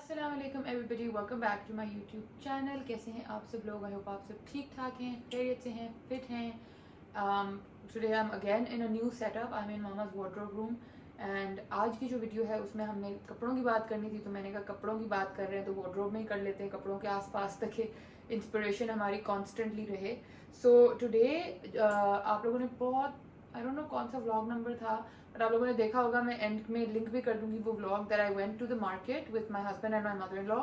अस्सलाम वालेकुम everybody, welcome back to my YouTube channel. कैसे हैं आप सब लोग? आई होप आप सब ठीक ठाक हैं, खैरियत से हैं, फिट हैं। Today I am again in a new setup. I am in mama's wardrobe room and आज की जो वीडियो है उसमें हमने कपड़ों की बात करनी थी, तो मैंने कहा कपड़ों की बात कर रहे हैं तो वार्डरोब में ही कर लेते हैं, कपड़ों के आसपास तक इंस्पिरेशन हमारी कॉन्स्टेंटली रहे। सो टुडे आप लोगों ने बहुत, आई डोंट नो कौन सा व्लॉग नंबर था, बट आप लोगों ने देखा होगा, मैं एंड में लिंक भी कर दूंगी वो vlog that I went to the market with my husband and my mother in law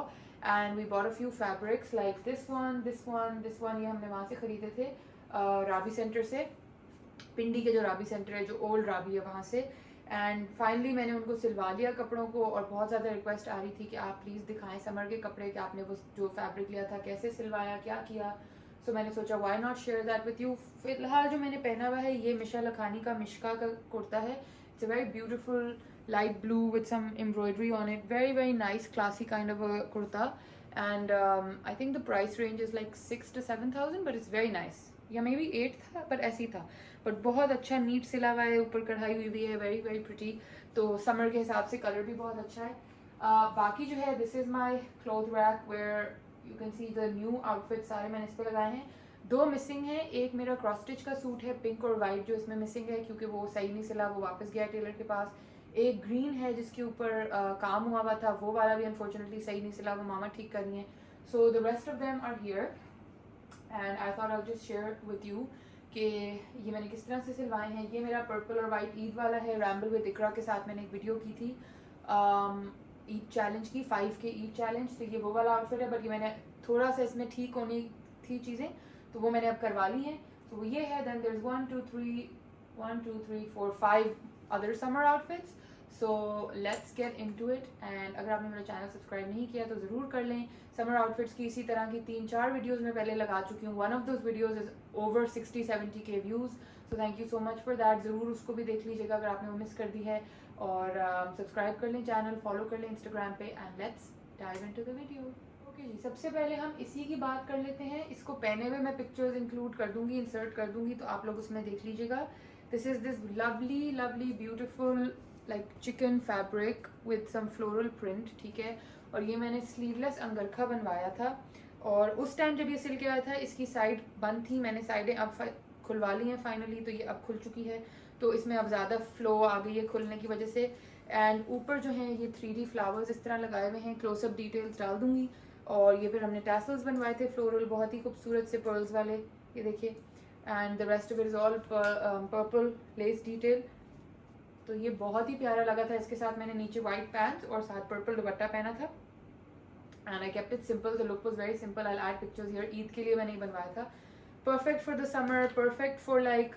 and we bought a few fabrics like this one, this one, this one. ये हमने वहाँ से खरीदे थे राबी सेंटर से, पिंडी के जो राबी सेंटर है, जो ओल्ड राबी है वहाँ से। एंड फाइनली मैंने उनको सिलवा लिया कपड़ों को, और बहुत ज़्यादा रिक्वेस्ट आ रही थी कि आप प्लीज़ दिखाएं समर के कपड़े कि आपने वो जो फैब्रिक लिया था कैसे सिलवाया, क्या किया। सो मैंने सोचा why not share that with you. फिलहाल जो मैंने पहना हुआ है ये मिशा लखानी का मिशका का कुर्ता है। It's a very beautiful light blue with some embroidery on it, very very nice classy kind of a kurta. And I think the price range is like 6,000 to 7,000, but it's very nice, या may be 8 था, but ऐसे ही था। But बहुत अच्छा NEET सिला हुआ है, ऊपर कढ़ाई हुई भी है, वेरी वेरी प्रिटी। तो समर के हिसाब से कलर भी बहुत अच्छा है। बाकी जो है, this is my cloth rack where you can see the new outfit सारे मैंने इस पर लगाए हैं। दो मिसिंग है, एक मेरा क्रॉस स्टिच का सूट है पिंक और वाइट जो इसमें मिसिंग है क्योंकि वो सही नहीं सिला, वो वापस गया टेलर के पास। एक ग्रीन है जिसके ऊपर काम हुआ हुआ था, वो वाला भी अनफॉर्चुनेटली सही नहीं सिला, वो मामा ठीक कर रही हैं। So the rest of them are here and I thought I just share with you कि ये मैंने किस तरह से सिलवाए हैं। ये मेरा पर्पल और वाइट ईद वाला है, रैम्बल विद इकरा के साथ मैंने एक वीडियो की थी ईद चैलेंज की, 5 के ईद चैलेंज। तो ये वो वाला आउटफिट है, बट ये मैंने थोड़ा सा इसमें ठीक होनी थी चीज़ें, तो वो मैंने अब करवा ली हैं। तो ये है। Then there is 1 2 3 4 5 other summer outfits. So let's get into it. And अगर आपने मेरा चैनल सब्सक्राइब नहीं किया तो ज़रूर कर लें। समर आउटफिट्स की इसी तरह की 3-4 वीडियोस मैं पहले लगा चुकी हूँ। One of those videos is over 60-70 के views, so thank you so much for that. ज़रूर उसको भी देख लीजिएगा अगर आपने वो मिस कर दी है, और सब्सक्राइब कर लें, चैनल फॉलो कर लें इंस्टाग्राम पे। And let's dive into the video. Okay जी, सबसे पहले हम इसी की बात कर लेते हैं। इसको पहने हुए मैं पिक्चर्स इंक्लूड कर दूंगी, इंसर्ट कर दूंगी, तो आप लोग उसमें देख लीजिएगा। This is this lovely lovely beautiful like chikan fabric with some floral print, ठीक है। और ये मैंने स्लीवलेस अंगरखा बनवाया था, और उस टाइम जब ये सिल के आया था इसकी साइड बंद थी, मैंने साइडें अब खुलवा ली हैं फाइनली, तो ये अब खुल चुकी है, तो इसमें अब ज़्यादा फ्लो आ गई है खुलने की वजह से। एंड ऊपर जो है ये 3D फ्लावर्स इस तरह लगाए हुए हैं, क्लोजअप डिटेल्स डाल दूंगी। और ये फिर हमने टैसल्स बनवाए थे फ्लोरल, बहुत ही खूबसूरत से पर्ल्स वाले, ये देखिए। And the rest of it is all purple less detail. तो ये बहुत ही प्यारा लगा था। इसके साथ मैंने नीचे वाइट पैंट्स और साथ पर्पल दुपट्टा पहना था। And I kept it simple, the look was very simple. I add pictures here. Eid के लिए मैंने ही बनवाया था। Perfect for the summer, perfect for like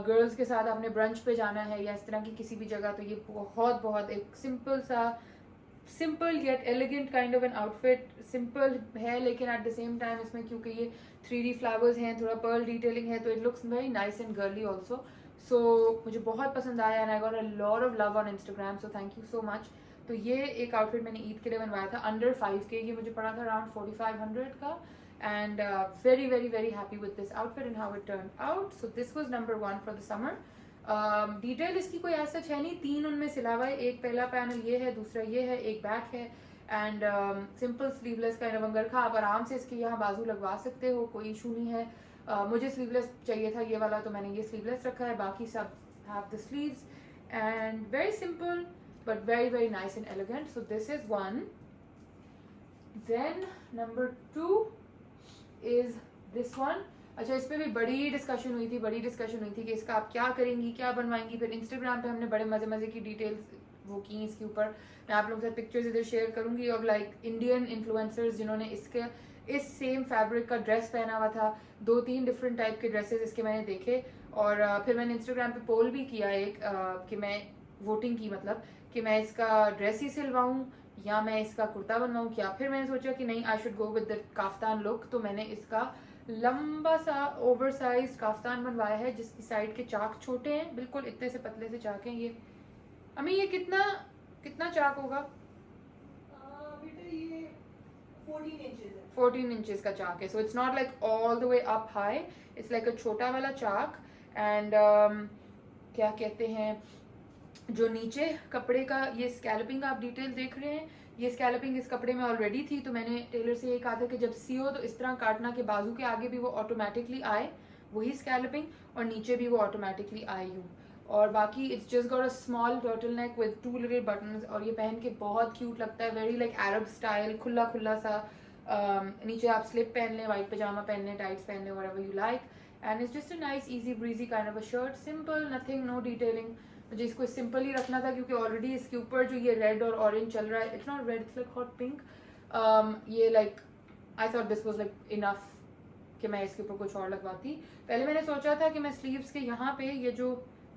girls के साथ आपने ब्रंच पे जाना है या इस तरह की किसी भी जगह, तो ये बहुत बहुत एक सिंपल सा, simple yet elegant kind of an outfit. Simple है लेकिन एट द सेम टाइम इसमें क्योंकि ये 3D फ्लावर्स हैं, थोड़ा पर्ल डिटेलिंग है, तो it looks very nice and girly also. So मुझे बहुत पसंद आया and I got a lot of love on Instagram, so thank you so much. तो ये एक आउटफिट मैंने ईद के लिए बनवाया था अंडर 5K, ये मुझे पड़ा था अराउंड 4500 का। And very very very happy with this outfit and how it turn out. So this was number 1 for the summer. Detail इसकी कोई ऐसा है नहीं, 3 उनमें सिला हुआ है। एक पहला पैनल ये है, दूसरा ये है, एक बैक है। And simple sleeveless kind of angrakha, आप आराम से इसके यहाँ बाजू लगवा सकते हो, कोई इशू नहीं है। मुझे स्लीवलेस चाहिए था ये वाला, तो मैंने ये स्लीवलेस रखा है, बाकी सब have the sleeves. And very simple but very very nice and elegant. So this is one. Then number 2 is this one. अच्छा, इस पे भी बड़ी डिस्कशन हुई थी कि इसका आप क्या करेंगी, क्या बनवाएंगी। फिर इंस्टाग्राम पे हमने बड़े मजे मजे की डिटेल्स वो की इसके ऊपर। मैं आप लोगों के साथ पिक्चर्स इधर शेयर करूंगी ऑफ लाइक इंडियन इन्फ्लुएंसर्स जिन्होंने इसके इस सेम फैब्रिक का ड्रेस पहना हुआ था। 2-3 डिफरेंट टाइप के ड्रेसेस इसके मैंने देखे, और फिर मैंने इंस्टाग्राम पे पोल भी किया एक कि मैं वोटिंग की, मतलब कि मैं इसका ड्रेस ही सिलवाऊं या मैं इसका कुर्ता बनवाऊं क्या। फिर मैंने सोचा कि नहीं, I should go with the kaftan look, तो मैंने इसका लंबा सा ओवर साइज काफ्तान बनवाया है जिसकी साइड के चाक छोटे हैं, बिल्कुल इतने से पतले से चाक हैं ये। अम्मी ये कितना कितना चाक होगा? बेटा ये 14 इंचेस है। 14 इंचेस का चाक है। So it's not like all the way up high, it's like अ छोटा वाला चाक। एंड क्या कहते हैं, जो नीचे कपड़े का ये स्कैल्पिंग आप डिटेल देख रहे हैं, ये स्कैलपिंग इस कपड़े में ऑलरेडी थी, तो मैंने टेलर से ये कहा था कि जब सियो तो इस तरह काटना कि बाजू के आगे भी वो ऑटोमेटिकली आए वही स्कैलपिंग, और नीचे भी वो ऑटोमेटिकली आए यूँ। और बाकी it's just got a small turtle neck with 2 little buttons, और ये पहन के बहुत क्यूट लगता है, वेरी लाइक अरब स्टाइल, खुला खुला सा। नीचे आप स्लिप पहन लें, वाइट पजामा पहन लें, टाइट्स पहन लें, whatever you like, and it's just a nice easy breezy kind of a shirt, simple, nothing, no detailing. मुझे इसको सिंपल ही रखना था क्योंकि ऑलरेडी इसके ऊपर जो ये रेड और ऑरेंज चल रहा है, it's not red, it's like hot pink, ये like I thought this was like enough कि मैं इसके ऊपर कुछ और लगवाती। पहले मैंने सोचा था कि मैं स्लीव्स के यहाँ पे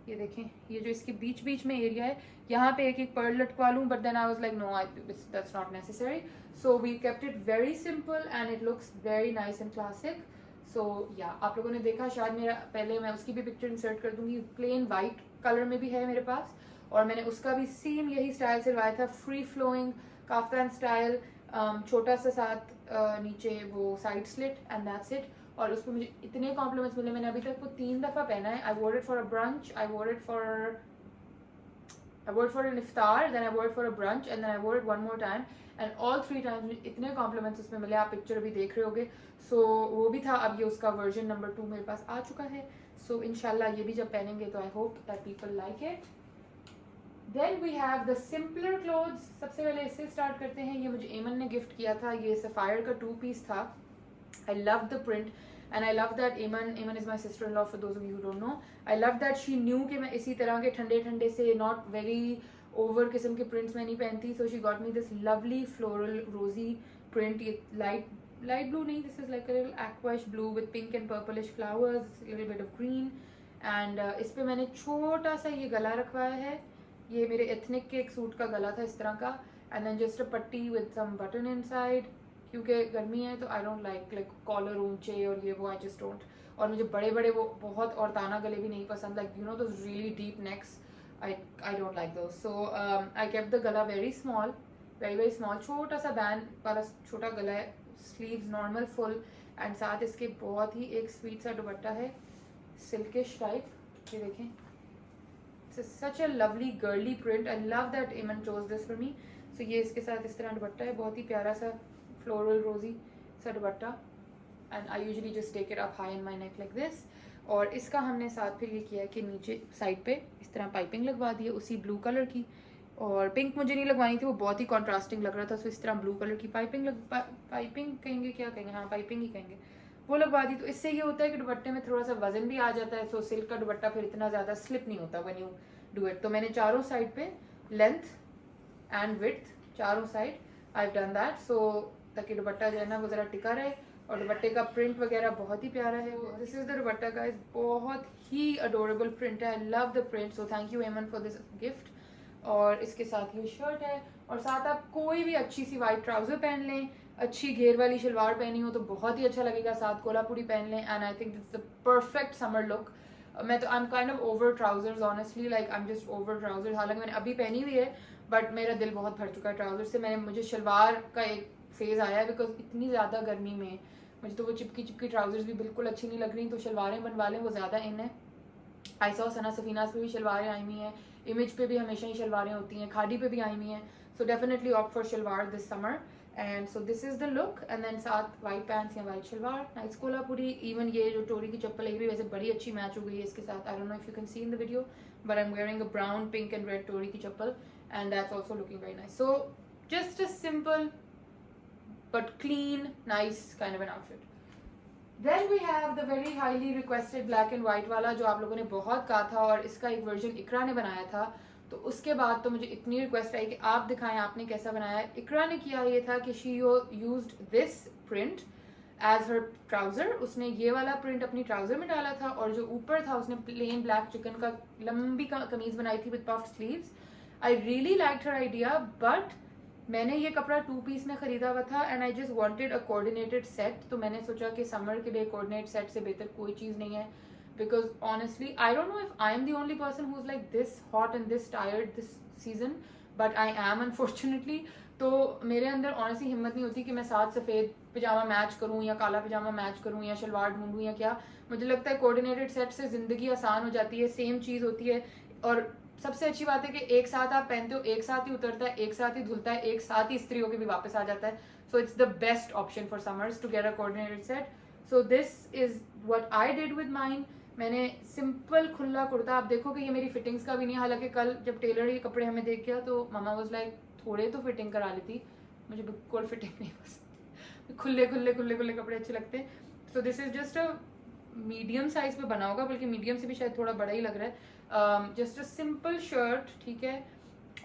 ये देखें, ये जो इसके बीच बीच में एरिया है, यहाँ पे एक एक पर्ल लटकवा लूँ, but then I was like no, that's not necessary, so we kept it very simple and it looks very nice and classic. So या आप लोगों ने देखा शायद, मेरा पहले मैं उसकी भी पिक्चर इंसर्ट कर दूंगी, प्लेन वाइट कलर में भी है मेरे पास, और मैंने उसका भी सेम यही स्टाइल सिलवाया था, फ्री फ्लोइंग काफ्तान स्टाइल, छोटा सा साथ नीचे वो side slit, and that's it. और उस पर मुझे इतने कॉम्प्लीमेंट्स मिले, मैंने अभी तक वो 3 दफ़ा पहना है। I wore it for a brunch, I wore it for an iftar, then I wore it for a brunch, and then I wore it one more time, and all 3 times मुझे इतने कॉम्प्लीमेंट्स उसमें मिले, आप picture अभी देख रहे होगे। सो वो भी था, अब ये उसका वर्जन नंबर 2 मेरे पास आ चुका है। सो इंशाल्लाह ये भी जब पहनेंगे तो I hope that people like it. Then we have the simpler clothes. सबसे पहले इससे स्टार्ट करते हैं। ये मुझे एमन ने गिफ्ट किया था, ये सफ़ायर का 2 पीस था। I love the print and I love that Eman is my sister-in-law for those of you who don't know. I love that she knew कि मैं इसी तरह के ठंडे ठंडे से not very over किस्म के prints में नहीं पहनती, so she got me this lovely floral rosy print. ये light blue नहीं, this is like a little aquash blue with pink and purplish flowers, a little bit of green, and इस पे मैंने छोटा सा ये गला रखवाया है। ये मेरे ethnic के एक सूट का गला था इस तरह का, and then just a putty with some button inside, क्योंकि गर्मी है तो आई डोंट लाइक कॉलर ऊंचे और ये वो, आई जस्ट डोंट। और मुझे बड़े बड़े वो बहुत और ताना गले भी नहीं पसंद, like you know those really deep next, I don't like those. So I kept the गला वेरी स्मॉल, वेरी स्मॉल, छोटा सा बैंड वाला छोटा गला है, स्लीव्स नॉर्मल फुल, एंड साथ इसके बहुत ही एक स्वीट सा दुपट्टा है सिल्किश टाइप, ये देखें, it's such a lovely girly print. I love that एमन चोज दिस फॉर मी। सो ये इसके साथ इस तरह दुपट्टा है, बहुत ही प्यारा सा फ्लोरल रोजी सा dupatta, and I usually just take it up high in my neck like this. और इसका हमने साथ फिर ये किया कि नीचे साइड पे इस तरह पाइपिंग लगवा दी है उसी ब्लू कलर की, और पिंक मुझे नहीं लगवानी थी, वो बहुत ही कॉन्ट्रास्टिंग लग रहा था, सो इस तरह ब्लू कलर की पाइपिंग कहेंगे, क्या कहेंगे, हाँ पाइपिंग ही कहेंगे, वो लगवा दी। तो इससे ये होता है कि दुपट्टे में थोड़ा सा वजन भी आ जाता है, सो सिल्क का दुपट्टा फिर इतना ज़्यादा स्लिप नहीं होता व्हेन यू डू इट। तो मैंने चारों साइड पे लेंथ एंड विड्थ चारों side I have done that, so ताकि दुपट्टा जो है ना वो ज़रा टिका रहे, और दुपट्टे का प्रिंट वगैरह बहुत ही प्यारा है। This is the dupatta guys, बहुत ही अडोरेबल प्रिंट है, I love the print, so thank you एमन फॉर दिस गिफ्ट। और इसके साथ ये शर्ट है, और साथ आप कोई भी अच्छी सी वाइट ट्राउज़र पहन लें, अच्छी घेर वाली शलवार पहनी हो तो बहुत ही अच्छा लगेगा, साथ कोल्हापुरी पहन लें, and I think it's the perfect summer look. मैं तो I am kind of over trousers honestly, like I am just over trousers. हालांकि मैंने अभी पहनी हुई है, बट मेरा दिल बहुत भर चुका है ट्राउजर से। मुझे शलवार का एक फेज़ आया है, बिकॉज इतनी ज़्यादा गर्मी में मुझे तो वो चिपकी चिपकी ट्राउजर्स भी बिल्कुल अच्छी नहीं लग रही, तो शलवारें बनवा लें, वो ज़्यादा इन है। आई सॉ सना सफीनास पे भी शलवारें आई हुई हैं, इमेज पे भी हमेशा ही शलवारें होती हैं, खादी पे भी आई हुई हैं, so definitely opt for shalwar this summer. And so this is the look, and then साथ वाइट पैंट्स या white shalwar, nice Kolhapuri. Even ये जो टोरी की चप्पल है भी वैसे बड़ी अच्छी मैच हो गई है इसके साथ, I don't know if you can see in the video, but I am wearing a brown pink and red Tory की चप्पल, and that's also looking very nice. So just a simple but clean, nice kind of an outfit. Then we have the very highly requested black and white वाला, जो आप लोगों ने बहुत कहा था, और इसका एक वर्जन इकरा ने बनाया था, तो उसके बाद तो मुझे इतनी रिक्वेस्ट आई कि आप दिखाएं आपने कैसा बनाया है। इकरा ने किया ये था कि she used this print as her trouser, उसने ये वाला प्रिंट अपनी ट्राउजर में डाला था, और जो ऊपर था उसने प्लेन ब्लैक चिकन का लंबी कमीज बनाई थी with puffed sleeves. I really liked her idea, but मैंने ये कपड़ा 2 पीस में खरीदा हुआ था, and I just wanted a coordinated set, तो मैंने सोचा कि समर के लिए कोऑर्डिनेट सेट से बेहतर कोई चीज़ नहीं है, because honestly I don't know if I am the only person who is like this hot and this tired this season, but I M unfortunately. तो मेरे अंदर ऑनेस्टली हिम्मत नहीं होती कि मैं साथ सफ़ेद पजामा मैच करूँ या काला पजामा मैच करूँ या शलवार ढूंढूँ या क्या। मुझे लगता है कोऑर्डिनेटेड सेट से ज़िंदगी आसान हो जाती है, सेम चीज़ होती है, और सबसे अच्छी बात है कि एक साथ आप पहनते हो, एक साथ ही उतरता है, एक साथ ही धुलता है, एक साथ ही इस्त्री होकर भी वापस आ जाता है. So it's the best option for summers to get a coordinated set. So this is what I did with mine. मैंने सिंपल खुला कुर्ता, आप देखो कि ये मेरी फिटिंग्स का भी नहीं है. हालांकि कल जब टेलर ये कपड़े हमें देख गया तो मामा वाज लाइक थोड़े तो फिटिंग करा लेती. मुझे बिल्कुल फिटिंग नहीं पसंद, खुले खुले खुले खुले कपड़े अच्छे लगते हैं. सो this is just a medium size पे बना होगा, बल्कि मीडियम से भी शायद थोड़ा बड़ा ही लग रहा है. जस्ट अ सिंपल शर्ट, ठीक है.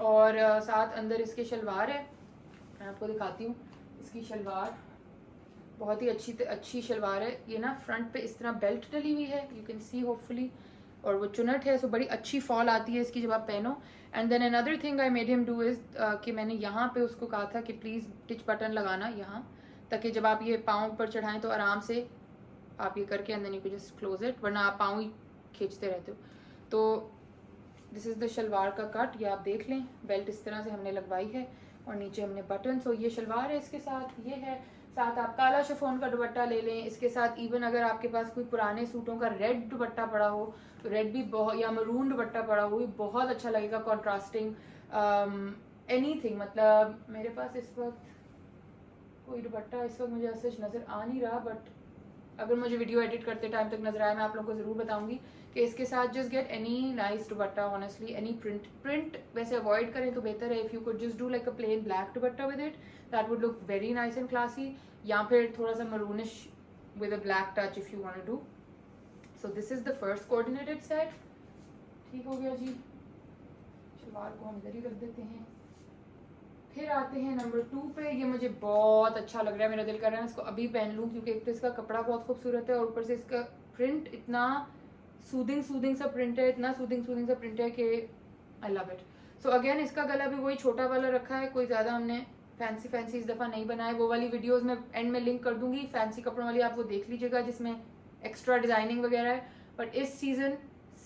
और साथ अंदर इसके शलवार है. मैं आपको दिखाती हूँ इसकी शलवार. बहुत ही अच्छी शलवार है. ये ना फ्रंट पे इस तरह बेल्ट डली हुई है, यू कैन सी होपफुली. और वो चुनट है, सो बड़ी अच्छी फॉल आती है इसकी जब आप पहनो. And then another thing I made him do is कि मैंने यहाँ पे उसको कहा था कि प्लीज़ टिच बटन लगाना यहाँ, ताकि जब आप ये पाँव पर चढ़ाएं तो आराम से आप ये करके and then you can just close it, वरना आप पाँव ही खींचते रहते हो. तो दिस इज़ द शलवार का कट, ये आप देख लें. बेल्ट इस तरह से हमने लगवाई है और नीचे हमने बटन. सो ये शलवार है, इसके साथ ये है. साथ आप काला शिफॉन का दुपट्टा ले लें इसके साथ. इवन अगर आपके पास कोई पुराने सूटों का रेड दुपट्टा पड़ा हो तो रेड भी बहुत, या मरून दुपट्टा पड़ा हो, बहुत अच्छा लगेगा कॉन्ट्रास्टिंग. एनीथिंग, मतलब मेरे पास इस वक्त कोई दुपट्टा इस वक्त मुझे ऐसे नज़र आ नहीं रहा, बट अगर मुझे वीडियो एडिट करते टाइम तक नजर आया मैं आप लोगों को ज़रूर बताऊंगी कि इसके साथ just get any nice dupatta. Honestly any print वैसे अवॉइड करें तो बेहतर है. If you could just do like a plain black dupatta with it, that would look very nice and classy. या फिर थोड़ा सा maroonish with a black touch if you want to do. So this is the first coordinated set. ठीक हो गया जी. शलवार को हम इधर ही रख देते हैं. फिर आते हैं नंबर 2 पे. ये मुझे बहुत अच्छा लग रहा है, मेरा दिल कर रहा है इसको अभी पहन लूँ, क्योंकि एक तो इसका कपड़ा बहुत खूबसूरत है और ऊपर से इसका प्रिंट इतना सूदिंग सा प्रिंट है, इतना सूदिंग सा प्रिंट है कि I love it. So again इसका गला भी वही छोटा वाला रखा है, कोई ज़्यादा हमने फैंसी इस दफ़ा नहीं बनाया. वो वाली वीडियोज़ में एंड में लिंक कर दूंगी, फैंसी कपड़ों वाली, आप वो देख लीजिएगा जिसमें एक्स्ट्रा डिज़ाइनिंग वगैरह है. बट इस season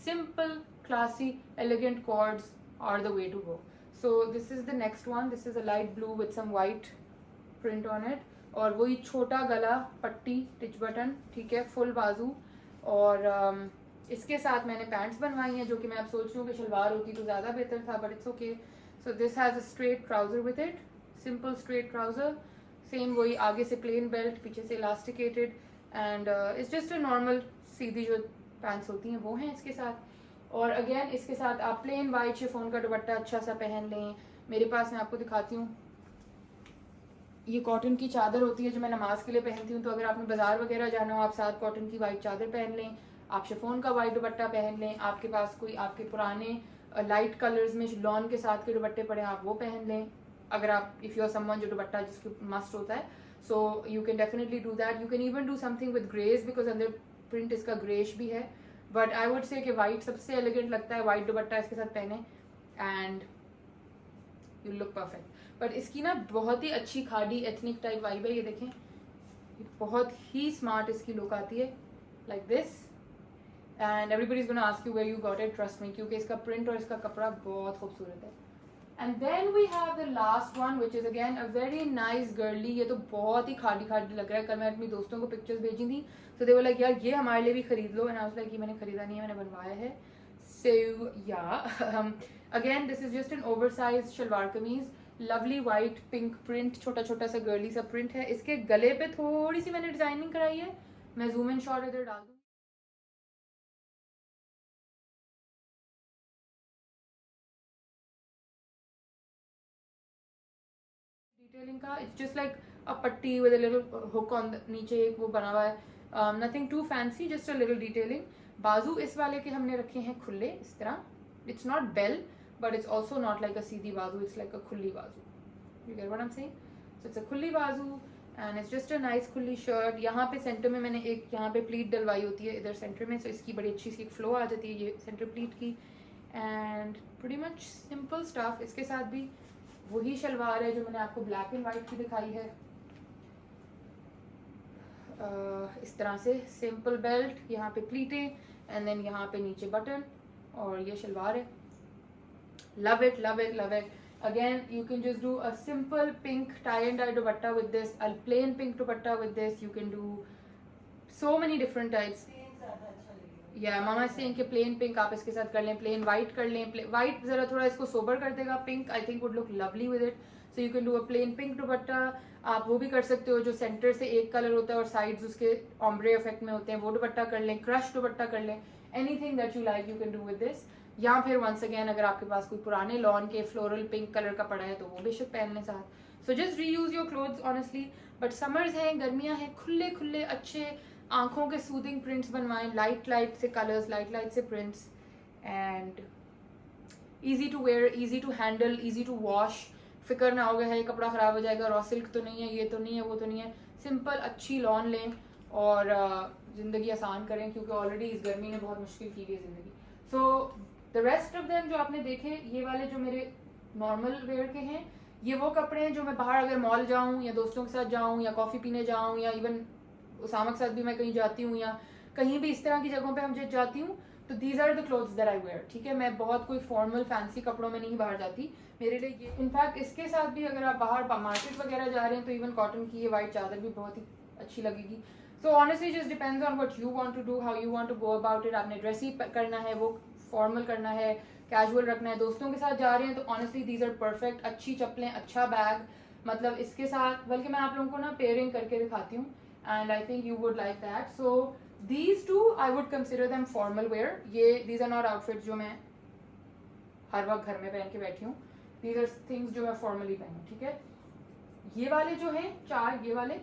simple classy elegant cords are the way to go. So this is the next one. This is a light blue with some white print on it. और वही छोटा गला, पट्टी, टिच बटन, ठीक है, फुल बाजू. और इसके साथ मैंने पैंट्स बनवाई हैं, जो कि मैं अब सोच रही हूँ कि शलवार होती तो ज़्यादा बेहतर था, but it's okay. So this has a straight trouser with it, simple straight trouser. Same वही, आगे से प्लेन बेल्ट, पीछे से elasticated. And it's just a normal सीधी जो पैंट्स होती हैं वो हैं इसके साथ. और अगेन इसके साथ आप प्लेन वाइट शिफॉन का दुपट्टा अच्छा सा पहन लें. मेरे पास, मैं आपको दिखाती हूँ, ये कॉटन की चादर होती है जो मैं नमाज के लिए पहनती हूँ. तो अगर आपने बाजार वगैरह जाना हो, आप साथ कॉटन की वाइट चादर पहन लें, आप शिफॉन का वाइट दुपट्टा पहन लें. आपके पास कोई आपके पुराने लाइट कलर्स में लॉन के साथ के दुपट्टे पड़े, आप वो पहन लें. अगर आप, इफ़ यू आर समवन जो दुपट्टा जिसके मस्ट होता है, so you can definitely do that. You can even do something with greys, because अंदर प्रिंट इसका ग्रेश भी है. बट आई वुड से कि वाइट सबसे एलिगेंट लगता है. वाइट दुपट्टा इसके साथ पहने and you look perfect. But इसकी ना बहुत ही अच्छी खाड़ी एथनिक टाइप वाइब है. ये देखें, ये बहुत ही स्मार्ट इसकी लुक आती है, like this. And everybody is gonna ask you where you got it, trust me, क्योंकि इसका प्रिंट और इसका कपड़ा बहुत खूबसूरत है. And then we have the last one which is again a very nice girly. ये तो बहुत ही खाड़ी लग रहा है. कल मैं अपनी दोस्तों को पिक्चर्स भेजी थी, तो दे वो लाइक यार ये हमारे लिए भी खरीद लो. एंड आई वाज लाइक ये मैंने खरीदा नहीं है, मैंने बनवाया है. So yeah again this is just an oversize shalwar kameez, lovely white pink print, छोटा छोटा सा गर्ली सा प्रिंट है. इसके गले पे थोड़ी सी मैंने डिजाइनिंग कराई है, मैं जूम इन शॉट इधर डाल दूँ. डिटेलिंग का it's just like a patti with a little hook on नीचे, एक वो बना हुआ है. Nothing too fancy, just a little detailing. बाजू इस वाले के हमने रखे हैं खुले इस तरह. It's not bell but it's also not like a सीधी बाजू, इट्स लाइक अ खुली बाजू. You get what I am saying? So it's a खुली बाजू and it's just a nice खुली शर्ट. यहाँ पे सेंटर में मैंने एक यहाँ पे प्लीट डलवाई होती है इधर सेंटर में, सो इसकी बड़ी अच्छी सी फ्लो आ जाती है ये सेंटर प्लीट की. And pretty much simple stuff. इसके साथ भी वही शलवार है जो मैंने आपको ब्लैक एंड वाइट की दिखाई है. इस तरह से सिंपल बेल्ट, यहाँ पे प्लीटें एंड देन यहाँ पे नीचे बटन, और ये शलवार है. Love it love it love it. Again you can just do a simple pink tie and dye dupatta with this, a plain pink dupatta with this. You can do so many different types. Yeah mama saying कि plain pink आप इसके साथ कर लें, plain white कर लें, white ज़रा थोड़ा इसको सोबर कर देगा, pink I think would look lovely with it, so you can do a plain pink dupatta. आप वो भी कर सकते हो जो सेंटर से एक कलर होता है और साइड्स उसके ऑम्ब्रे इफेक्ट में होते हैं, वो दुपट्टा कर लें, क्रश दुपट्टा कर लें, anything that you like you can do with this. या फिर वंस अगेन अगर आपके पास कोई पुराने लॉन के फ्लोरल पिंक कलर का पड़ा है तो वो बेशक पहन लें साथ। So just reuse your clothes honestly. But summers हैं, गर्मियाँ हैं, खुले खुले अच्छे आंखों के सूदिंग प्रिंट्स बनवाएं, लाइट लाइट से कलर्स, लाइट लाइट से prints, and easy to wear, easy to handle, easy to wash. फिक्र ना होगा है कपड़ा ख़राब हो जाएगा, रॉ सिल्क तो नहीं है, ये तो नहीं है, वो तो नहीं है। सिंपल अच्छी लॉन लें और ज़िंदगी आसान करें, क्योंकि ऑलरेडी इस गर्मी ने बहुत मुश्किल की हुई है ज़िंदगी। सो द रेस्ट ऑफ देम जो आपने देखे, ये वाले जो मेरे नॉर्मल वेयर के हैं, ये वो कपड़े हैं जो मैं बाहर अगर मॉल जाऊँ या दोस्तों के साथ जाऊँ या कॉफ़ी पीने जाऊँ या इवन उसामा के साथ भी मैं कहीं जाती हूँ या कहीं भी इस तरह की जगहों पे हम जब जाती हूँ तो these are the clothes that I wear. ठीक है, मैं बहुत कोई फॉर्मल फैंसी कपड़ों में नहीं बाहर जाती, मेरे लिए ये इनफैक्ट इसके साथ भी अगर आप बाहर मार्केट वगैरह जा रहे हैं तो इवन कॉटन की ये वाइट चादर भी बहुत ही अच्छी लगेगी। So honestly just depends on what you want to do, how you want to go about it. आपने ड्रेस ही करना है, वो फॉर्मल करना है, कैजुअल रखना है, दोस्तों के साथ जा रहे हैं तो ऑनेस्टली दीज आर परफेक्ट। अच्छी चप्पलें, अच्छा बैग, मतलब इसके साथ बल्कि मैं आप लोगों को ना पेयरिंग करके दिखाती हूँ and I think you would like that. So these two I would consider them formal wear. ये दीज आर नॉट आउटफिट जो मैं हर वक्त घर में पहन के बैठी हूँ, दीज आर थिंग्स जो मैं फॉर्मली पहनूँ। ठीक है, ये वाले जो हैं चार, ये वाले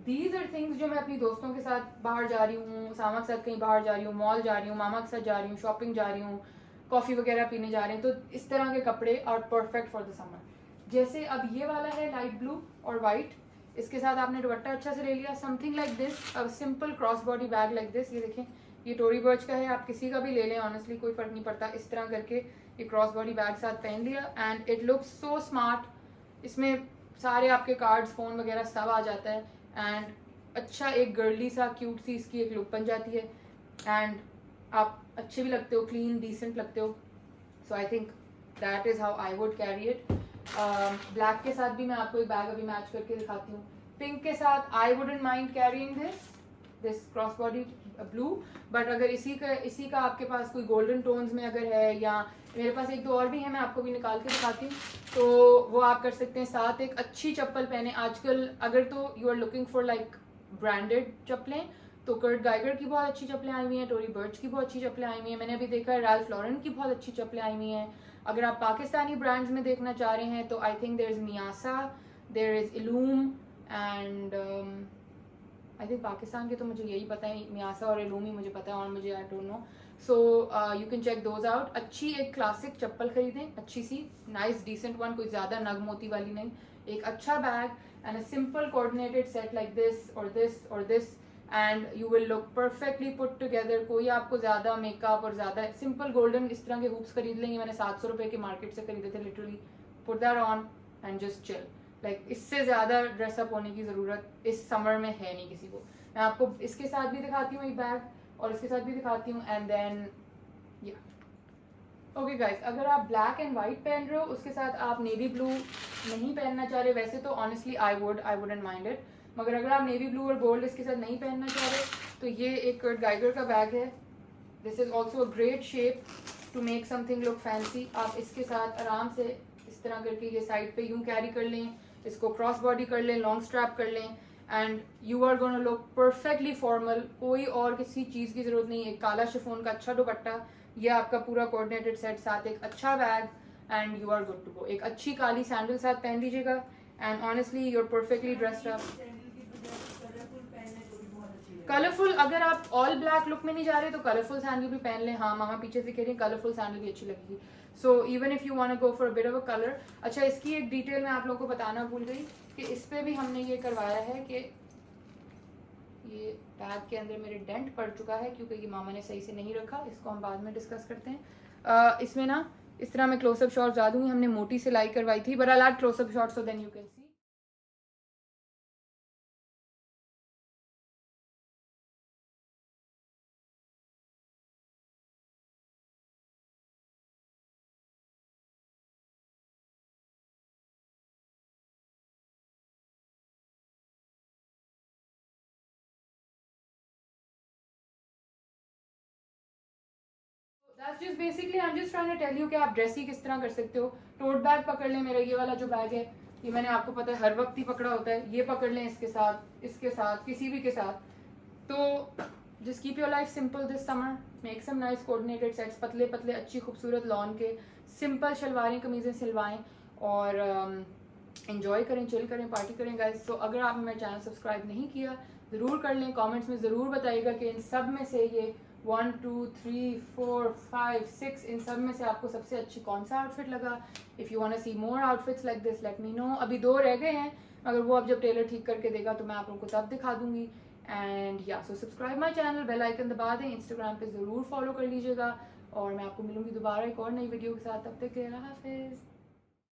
दीज आर थिंग्स जो मैं अपनी दोस्तों के साथ बाहर जा रही हूँ, सामा के साथ कहीं बाहर जा रही हूँ, मॉल जा रही हूँ, मामा के साथ जा रही हूँ, शॉपिंग जा रही हूँ, कॉफ़ी वगैरह पीने जा रहे हैं, तो इस तरह के कपड़े are perfect for the summer. जैसे अब ये वाला है लाइट ब्लू और वाइट, इसके साथ आपने दुपट्टा अच्छा से ले लिया, something like this, a simple cross body bag like this. ये देखें, ये टोरी बर्च का है, आप किसी का भी ले लें, ऑनेस्टली कोई फर्क नहीं पड़ता। इस तरह करके ये क्रॉस बॉडी बैग साथ पहन लिया and it looks so smart. इसमें सारे आपके कार्ड्स, फ़ोन वगैरह सब आ जाता है एंड अच्छा एक गर्ली सा क्यूट सी इसकी एक लुक बन जाती है एंड आप अच्छे भी लगते हो, क्लीन डिसेंट लगते हो। So I think that is how I would carry it. Black के साथ भी मैं आपको एक बैग अभी मैच करके दिखाती हूँ। पिंक के साथ I wouldn't mind carrying this cross body blue, but अगर इसी का आपके पास कोई गोल्डन टोन्स में अगर है, या मेरे पास एक दो और भी है, मैं आपको भी निकाल के दिखाती हूँ, तो वो आप कर सकते हैं। साथ एक अच्छी चप्पल पहने आजकल, अगर तो you are looking for like branded चप्पलें, तो कर्ट गाइगर की बहुत अच्छी चप्पलें आई हुई हैं, टोरी बर्च की बहुत अच्छी चप्पलें आई हुई हैं, मैंने अभी देखा है रैल्फ लॉरेन की बहुत अच्छी चप्पलें आई हुई हैं। अगर आप पाकिस्तानी ब्रांड्स में देखना चाह रहे हैं तो I think there is Miyasa, there is Ilum and I think Pakistan के तो मुझे यही पता है, मियासा और इलूम ही मुझे पता है, और मुझे I don't know. So you can check those out. अच्छी एक क्लासिक चप्पल खरीदें, अच्छी सी नाइस डिसेंट वन, कोई ज़्यादा नग मोती वाली नहीं, एक अच्छा bag and a simple coordinated set like this और दिस और this and you will look perfectly put together. कोई आपको ज़्यादा मेकअप और ज़्यादा सिंपल गोल्डन इस तरह के हुप्स खरीद लेंगे, मैंने 700 रुपये के मार्केट से खरीदे थे literally. Put that on and just chill, like इससे ज़्यादा ड्रेसअप होने की ज़रूरत इस समर में है नहीं किसी को। मैं आपको इसके साथ भी दिखाती हूँ एक बैग और इसके साथ भी दिखाती हूँ एंड देन या ओके गाइस, अगर आप ब्लैक एंड वाइट पहन रहे हो, उसके साथ आप नेवी ब्लू नहीं पहनना चाह रहे, वैसे तो honestly I wouldn't mind it, मगर अगर आप नेवी ब्लू और गोल्ड इसके साथ नहीं पहनना चाह रहे तो ये एक कर्ट गाइगर का बैग है। This is also a great shape to make something look fancy. आप इसके साथ आराम से इस तरह करके ये साइड पे यूँ कैरी कर लें, इसको क्रॉस बॉडी कर लें, लॉन्ग स्ट्रैप कर लें and you are gonna look perfectly formal. कोई और किसी चीज़ की ज़रूरत नहीं। एक काला शिफॉन का अच्छा दुपट्टा, ये आपका पूरा कोऑर्डिनेटेड सेट, साथ एक अच्छा bag and you are good to go. एक अच्छी काली सैंडल साथ पहन लीजिएगा and honestly you are perfectly dressed up. Colourful, अगर आप ऑल ब्लैक लुक में नहीं जा रहे तो कलरफुल सैंडल भी पहन लें। हाँ, मामा पीछे से कह रही है कलरफुल सैंडल भी अच्छी लगेगी। So even if you want to go for a bit of a colour. अच्छा, इसकी एक डिटेल मैं आप लोगों को बताना भूल गई कि इस पर भी हमने ये करवाया है कि ये बैग के अंदर मेरे डेंट पड़ चुका है क्योंकि ये मामा ने सही से नहीं रखा, इसको हम बाद में डिस्कस करते हैं। इसमें ना इस तरह मैं क्लोजअप शॉट्स डाल दूँगी, हमने मोटी सिलाई करवाई थी, but I add closeup shots so then you can see. That's just basically I'm just trying to tell you कि आप ड्रेसी किस तरह कर सकते हो. टोट बैग पकड़ लें, मेरा ये वाला जो बैग है ये मैंने आपको पता है हर वक्त ही पकड़ा होता है. ये पकड़ लें इसके साथ किसी भी के साथ. तो just keep your life simple this summer. Make some nice coordinated sets, पतले पतले अच्छी खूबसूरत लॉन के सिंपल शलवारें कमीज़ें सिलवाएं और इन्जॉय करें, चिल करें, पार्टी करें गाइस. तो अगर आपने मेरा चैनल सब्सक्राइब नहीं किया ज़रूर कर लें. कमेंट्स में ज़रूर बताइएगा कि इन सब में से ये 1 2 3 4 5 6 इन सब में से आपको सबसे अच्छी कौन सा आउटफिट लगा. If you want to see more outfits like this let me know. अभी 2 रह गए हैं, अगर वो अब जब टेलर ठीक करके देगा तो मैं आप लोगों को तब दिखा दूंगी. And yeah so subscribe my channel, bell icon दबा दें. इंस्टाग्राम पे ज़रूर फॉलो कर लीजिएगा और मैं आपको मिलूंगी दोबारा एक और नई वीडियो के साथ. तब तक के लिए अल्लाह हाफिज़.